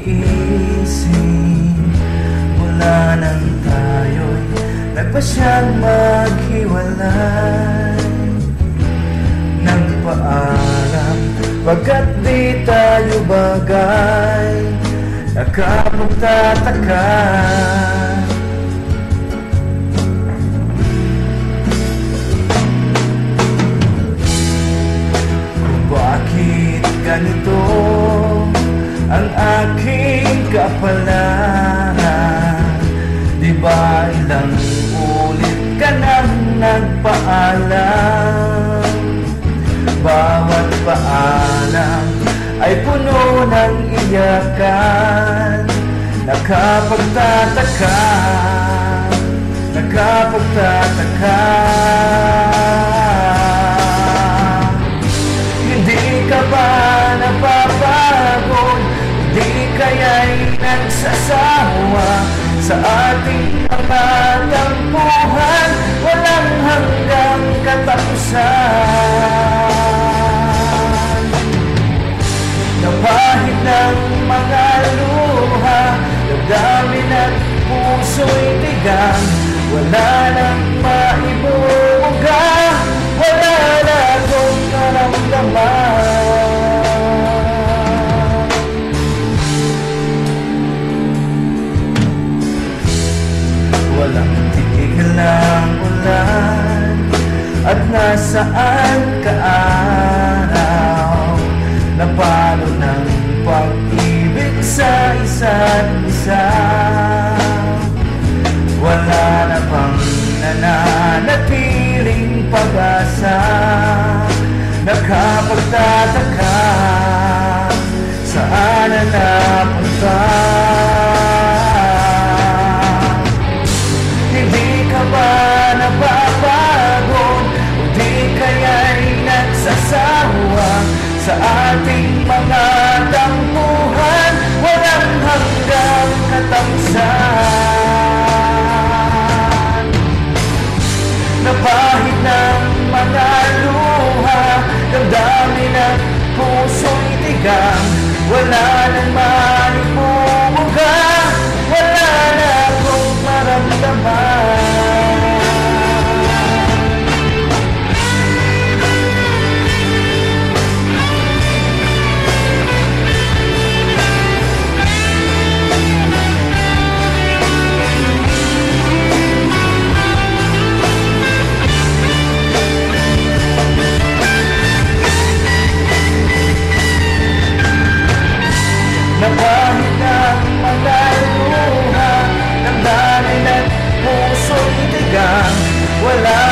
pag-iisip mula nang tayo'y nagpasyang maghiwalay. Nagpaalam pagkat di tayo bagay, nakapagtataka. Kung bakit ganito ang aking kapalaran, di ba ilang ulit ka nang nagpaalam? Bawat paalam ay puno ng iyakan, nakapagtataka, nakapagtataka. Hindi ka ba napapagod? Hindi kaya'y nagsasawa sa ating mga tampuhan, walang hanggang katapusan. Napahid ng mga luha, damdamin at puso'y tigang, wala nang maibubuga, wala na akong naramdaman. Walang tigil ng ulan, at nasaan ka araw, napalo ng pag-ibig sa isa't isa. Wala na pang nananatiling pag-asa, nakapagtataka, saan na napunta? Hindi ka ba napapagod? Hindi kaya'y nagsasawa sa ating mga tampuhan, walang hanggang katapusan. Napahid ng mga luha, damdamin at puso'y tigang, wala nang malimubuga, wala na akong maramdaman. Napahid ng mga luha, damdamin at puso'y tigang, wala